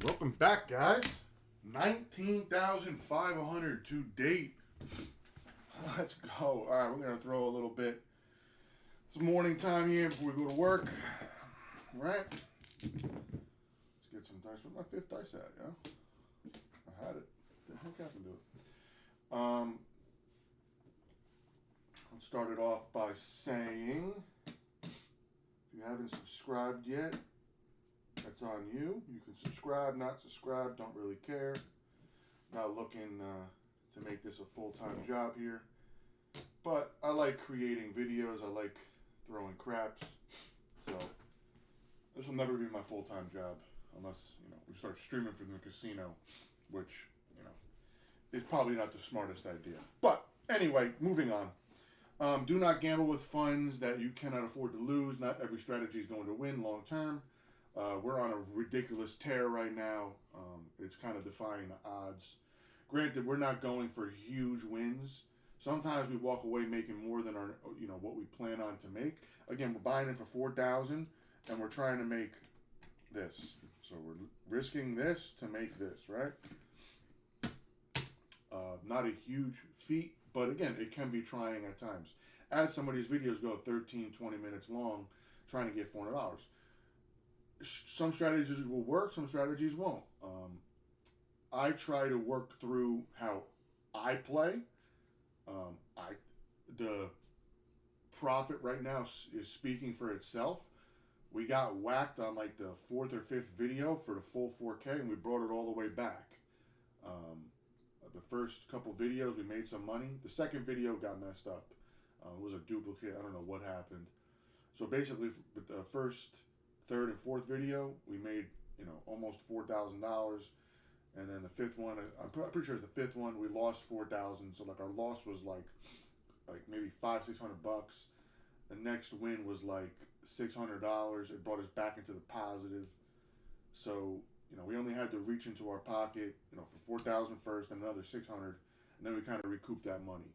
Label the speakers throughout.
Speaker 1: Welcome back, guys. 19,500 to date. Let's go. All right, we're going to throw a little bit. It's morning time here before we go to work. All right. Let's get some dice. Where's my fifth dice at, yeah? I had it. The heck happened to it? Let's start it off by saying, if you haven't subscribed yet, that's on you. You can subscribe, not subscribe, don't really care. Not looking to make this a full-time job here. But I like creating videos. I like throwing craps. So this will never be my full-time job unless, we start streaming from the casino, which, is probably not the smartest idea. But anyway, moving on. Do not gamble with funds that you cannot afford to lose. Not every strategy is going to win long term. We're on a ridiculous tear right now. It's kind of defying the odds. Granted, we're not going for huge wins. Sometimes we walk away making more than our, what we plan on to make. Again, we're buying in for 4,000, and we're trying to make this. So we're risking this to make this, right? Not a huge feat, but again, it can be trying at times. As some of these videos go 13, 20 minutes long, trying to get $400. Some strategies will work, some strategies won't. I try to work through how I play. The profit right now is speaking for itself. We got whacked on like the fourth or fifth video for the full 4K, and we brought it all the way back. The first couple videos, we made some money. The second video got messed up. It was a duplicate. I don't know what happened. So basically, with the first, third, and fourth video, we made almost $4,000. And then the fifth one, I'm pretty sure it's the fifth one, we lost 4,000. So like our loss was like maybe $500-600. The next win was like $600. It brought us back into the positive. So we only had to reach into our pocket, for 4,000 first, and another 600, and then we kind of recouped that money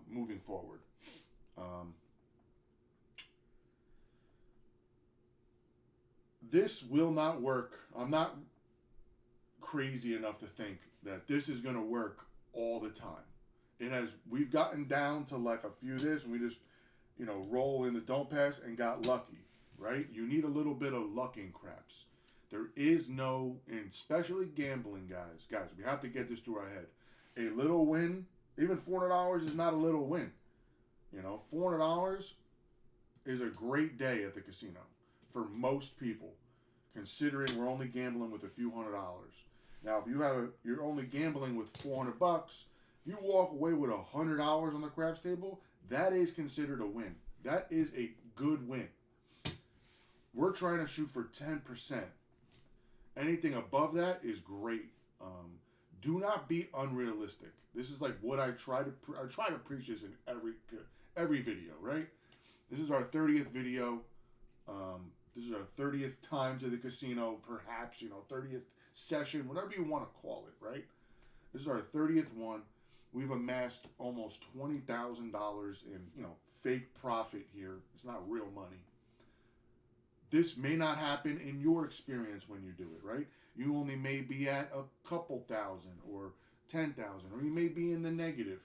Speaker 1: moving forward. This will not work. I'm not crazy enough to think that this is going to work all the time. We've gotten down to like a few of this, and we just, roll in the don't pass and got lucky, right? You need a little bit of luck in craps. There is no, and especially gambling, guys, we have to get this through our head. A little win, even $400 is not a little win. $400 is a great day at the casino for most people, considering we're only gambling with a few $100s. Now, if you're only gambling with $400, you walk away with $100 on the craps table, that is considered a win. That is a good win. We're trying to shoot for 10%. Anything above that is great. Do not be unrealistic. This is like what I try to preach this in every video, right? This is our 30th video. This is our 30th time to the casino, perhaps, 30th session, whatever you want to call it, right? This is our 30th one. We've amassed almost $20,000 in, fake profit here. It's not real money. This may not happen in your experience when you do it, right? You only may be at a couple thousand or 10,000, or you may be in the negative.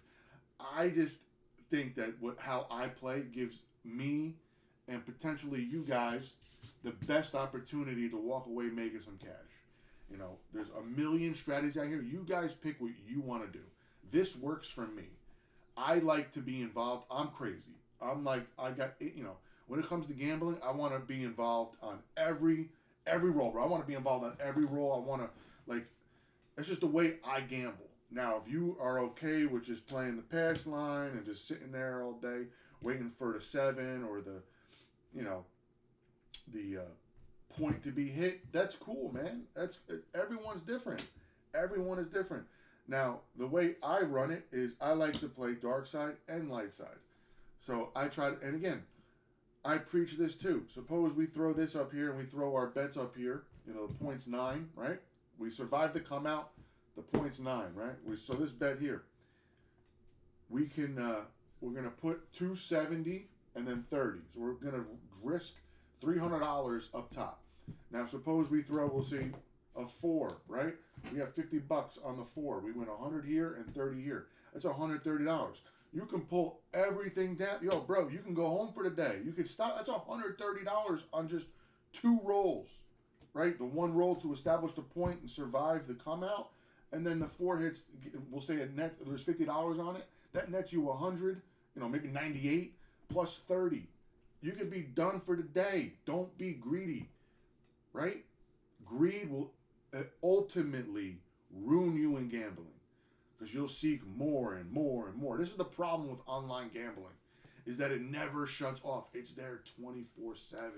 Speaker 1: I just think that how I play gives me and potentially you guys the best opportunity to walk away making some cash. There's a million strategies out here. You guys pick what you want to do. This works for me. I like to be involved. I'm crazy. I'm like, when it comes to gambling, I want to be involved on every roll, bro. I want to be involved on every roll. I want to, that's just the way I gamble. Now, if you are okay with just playing the pass line and just sitting there all day waiting for the 7 or the point to be hit, that's cool, man. Everyone's different. Everyone is different. Now, the way I run it is I like to play dark side and light side. So I try to, and again, I preach this too. Suppose we throw this up here and we throw our bets up here. The point's 9, right? We survived the come out. The point's 9, right? So this bet here, we're gonna put 270 and then 30. So we're gonna risk $300 up top. Now suppose we throw, we'll see, a 4, right? We have $50 on the 4. We win 100 here and 30 here. That's $130. You can pull everything down. Yo, bro, you can go home for the day. You can stop. That's $130 on just 2 rolls, right? The 1 roll to establish the point and survive the come out, and then the 4 hits. We'll say it nets. There's $50 on it. That nets you 100. Maybe 98 plus 30. You can be done for the day. Don't be greedy, right? Greed will ultimately ruin you in gambling because you'll seek more and more and more. This is the problem with online gambling, is that it never shuts off. It's there 24/7,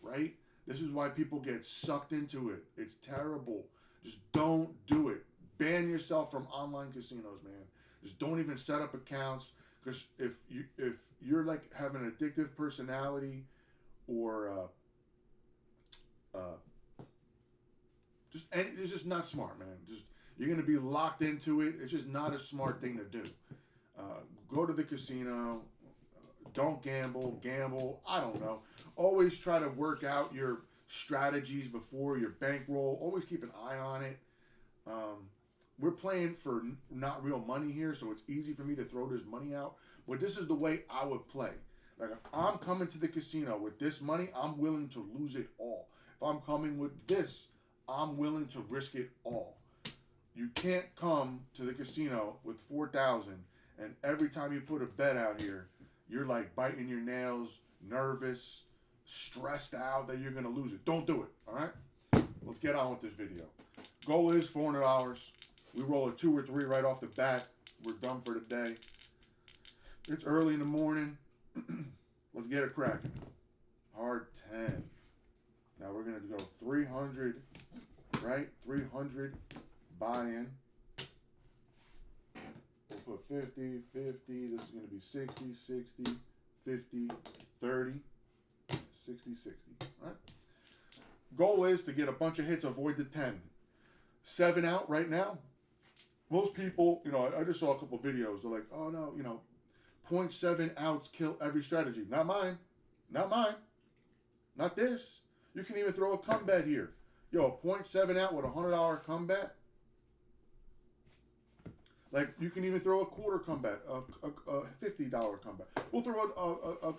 Speaker 1: right? This is why people get sucked into it. It's terrible. Just don't do it. Ban yourself from online casinos, man. Just don't even set up accounts, because if you're like have an addictive personality, or it's just not smart, man. You're gonna be locked into it. It's just not a smart thing to do. Go to the casino. Don't gamble. Gamble. I don't know. Always try to work out your strategies before your bankroll. Always keep an eye on it. We're playing for not real money here, so it's easy for me to throw this money out. But this is the way I would play. Like, if I'm coming to the casino with this money, I'm willing to lose it all. If I'm coming with this, I'm willing to risk it all. You can't come to the casino with 4,000, and every time you put a bet out here, you're like biting your nails, nervous, stressed out that you're going to lose it. Don't do it, all right? Let's get on with this video. Goal is $400. We roll a 2 or 3 right off the bat. We're done for the day. It's early in the morning. Let's get it cracking. Hard 10. Now we're going to go 300, right? 300 buy-in. We'll put 50, 50. This is going to be 60, 60, 50, 30, 60, 60. All right? Goal is to get a bunch of hits, avoid the 10. 7 out right now. Most people, I just saw a couple videos. They're like, oh no, 0.7 outs kill every strategy. Not mine. Not mine. Not this. You can even throw a comeback here. Yo, 0.7 out with a $100 comeback. Like, you can even throw a quarter comeback, a $50 comeback. We'll throw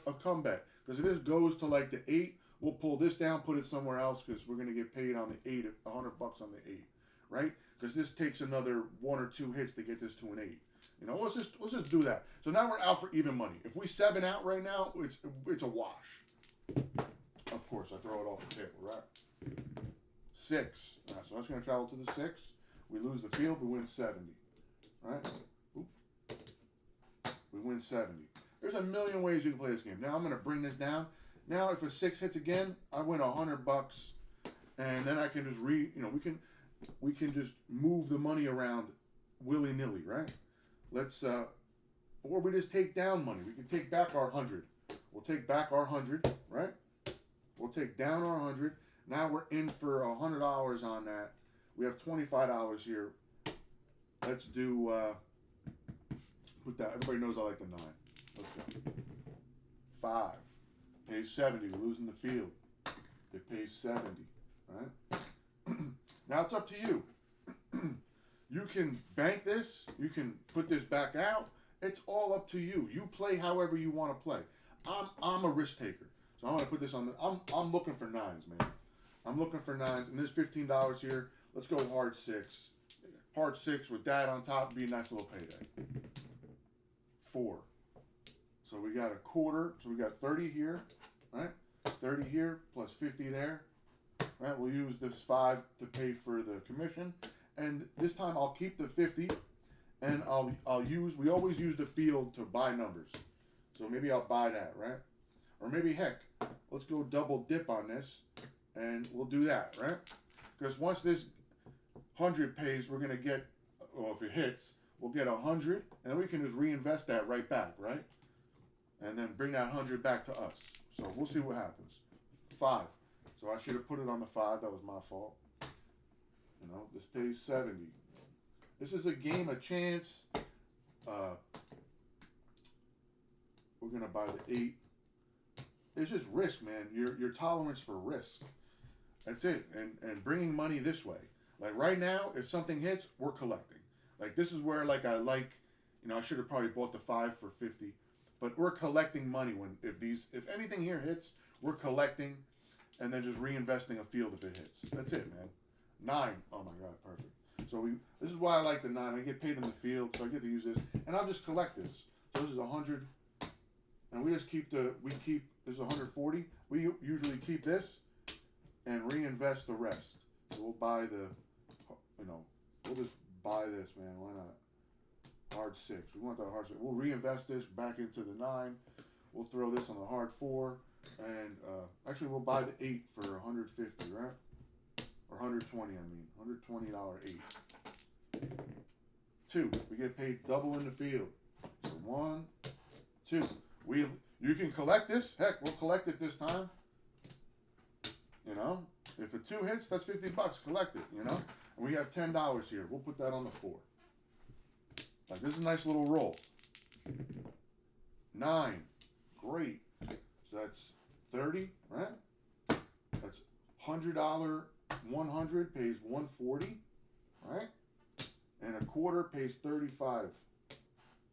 Speaker 1: a comeback, because if this goes to like the 8, we'll pull this down, put it somewhere else, because we're going to get paid on the 8, $100 on the 8, right? Because this takes another 1 or 2 hits to get this to an 8. Let's just do that. So now we're out for even money. If we 7 out right now, it's a wash. Of course, I throw it off the table, right? 6. All right, so that's going to travel to the 6. We lose the field, we win 70. All right? Oop. We win 70. There's a million ways you can play this game. Now I'm going to bring this down. Now if a 6 hits again, I win $100, and then I can just we can just move the money around willy-nilly, right? Let's or we just take down money. We can take back our 100. We'll take back our 100, right? We'll take down our 100. Now we're in for $100 on that. We have $25 here. Let's do put that. Everybody knows I like the 9. Let's go. 5 pays 70. We're losing the field. It pays 70, right? Now it's up to you. You can bank this. You can put this back out. It's all up to you. You play however you want to play. I'm a risk taker, so I'm gonna put this on the. I'm looking for 9s, man. I'm looking for 9s, and there's $15 here. Let's go hard 6. Hard 6 with that on top would be a nice little payday. 4. So we got a quarter. So we got 30 here, right? 30 here plus 50 there. Right, we'll use this 5 to pay for the commission, and this time I'll keep the 50, and we always use the field to buy numbers, so maybe I'll buy that, right? Or maybe, heck, let's go double dip on this, and we'll do that, right? Because once this 100 pays, we're gonna get, well, if it hits, we'll get 100, and then we can just reinvest that right back, right? And then bring that 100 back to us. So we'll see what happens. 5. So I should have put it on the 5. That was my fault. This pays 70. This is a game of chance. We're gonna buy the 8. It's just risk, man. Your tolerance for risk. That's it. And bringing money this way. Like right now, if something hits, we're collecting. Like this is where like I like, I should have probably bought the 5 for 50, but we're collecting money when if anything here hits, we're collecting, and then just reinvesting a field if it hits. That's it, man. 9. Oh my God, perfect. So this is why I like the 9. I get paid in the field, so I get to use this, and I'll just collect this. So this is 100, and we just keep this is 140. We usually keep this and reinvest the rest. So we'll buy we'll just buy this, man. Why not? Hard 6. We want that hard 6. We'll reinvest this back into the 9. We'll throw this on the hard 4, and actually we'll buy the 8 for 150, right? Or 120, I mean. $120 8. 2. We get paid double in the field. So 1, 2. You can collect this. Heck, we'll collect it this time. If a 2 hits, that's $50. Collect it, And we have $10 here. We'll put that on the 4. Like, this is a nice little roll. 9. Great. So that's 30, right? That's $100. 100 pays 140, right? And a quarter pays 35.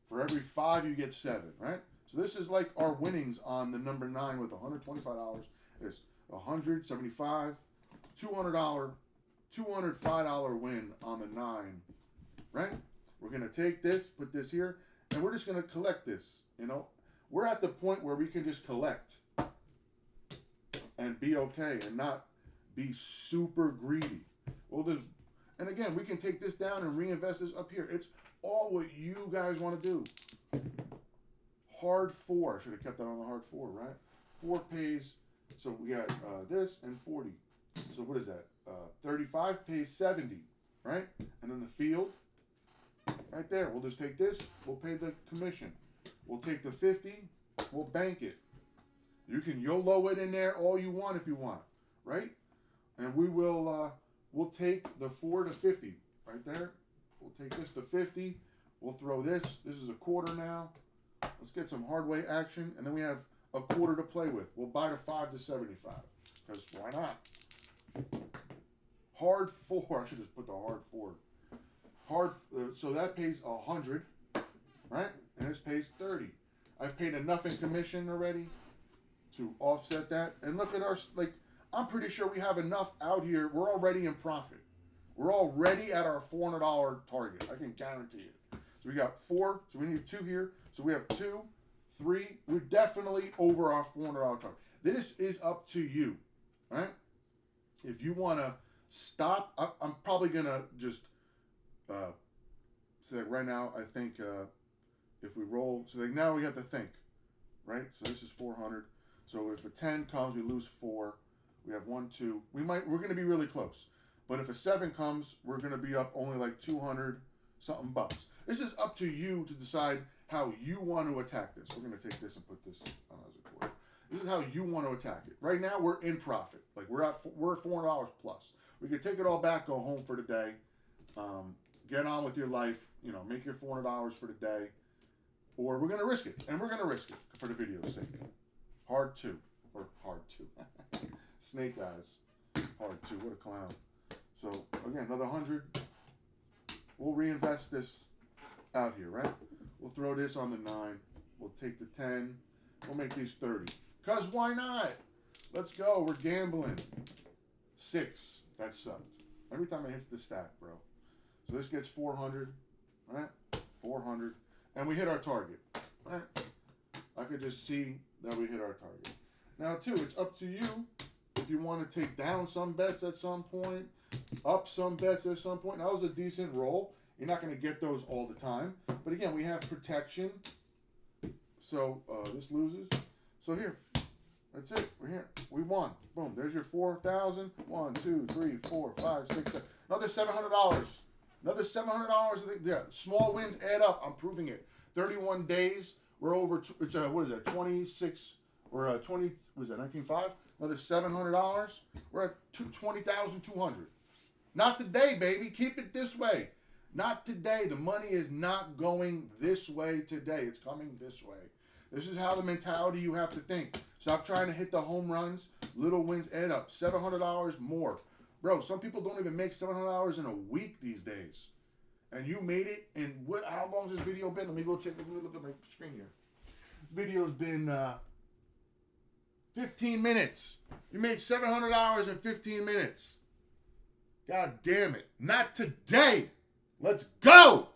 Speaker 1: For every 5, you get 7, right? So this is like our winnings on the number 9 with $125. There's $175, $200, $205 win on the 9, right? We're gonna take this, put this here, and we're just gonna collect this. We're at the point where we can just collect and be okay and not be super greedy. And again, we can take this down and reinvest this up here. It's all what you guys want to do. Hard 4. I should have kept that on the hard 4, right? 4 pays, so we got this and 40. So what is that? 35 pays 70, right? And then the field, right there. We'll just take this. We'll pay the commission. We'll take the 50. We'll bank it. You can YOLO it in there all you want if you want, right? And we'll take the 4 to 50 right there. We'll take this to 50. We'll throw this. This is a quarter now. Let's get some hard way action, and then we have a quarter to play with. We'll buy the 5 to 75 because why not? Hard 4. I should just put the hard 4. So that pays 100, right? And this pays 30. I've paid enough in commission already to offset that. And look at I'm pretty sure we have enough out here. We're already in profit. We're already at our $400 target. I can guarantee it. So we got 4. So we need 2 here. So we have 2, 3. We're definitely over our $400 target. This is up to you, right? If you want to stop, I'm probably going to just say right now, I think if we roll, so now we have to think, right? So this is 400. So if a 10 comes, we lose 4. We have 1, 2. We're going to be really close. But if a 7 comes, we're going to be up only like 200 something bucks. This is up to you to decide how you want to attack this. We're going to take this and put this as a quarter. This is how you want to attack it. Right now, we're in profit. Like we're $400 plus. We can take it all back, go home for the day, get on with your life. Make your $400 for the day, or we're going to risk it, and we're going to risk it for the video's sake. Hard 2 or hard 2. Snake eyes. Hard 2. What a clown. So again, another 100. We'll reinvest this out here, right? We'll throw this on the 9. We'll take the 10. We'll make these 30. Cause why not? Let's go. We're gambling. 6. That sucked. Every time I hit the stack, bro. So this gets 400, right? 400, and we hit our target, right? I could just see that we hit our target. Now, too, it's up to you if you want to take down some bets at some point, up some bets at some point. That was a decent roll. You're not going to get those all the time. But again, we have protection. So this loses. So here, that's it. We're here. We won. Boom. There's your 4,000. 1, 2, 3, 4, 5, 6, 7. Another $700. Another $700. Yeah, small wins add up. I'm proving it. 31 days. We're over. What is that? 26 or 20? Was that 19.5? Another $700. We're at 20,200. Not today, baby. Keep it this way. Not today. The money is not going this way today. It's coming this way. This is how the mentality you have to think. Stop trying to hit the home runs. Little wins add up. $700 more. Bro, some people don't even make $700 in a week these days. And you made it in what? How long has this video been? Let me go check. Let me look at my screen here. Video's been 15 minutes. You made $700 in 15 minutes. God damn it. Not today. Let's go.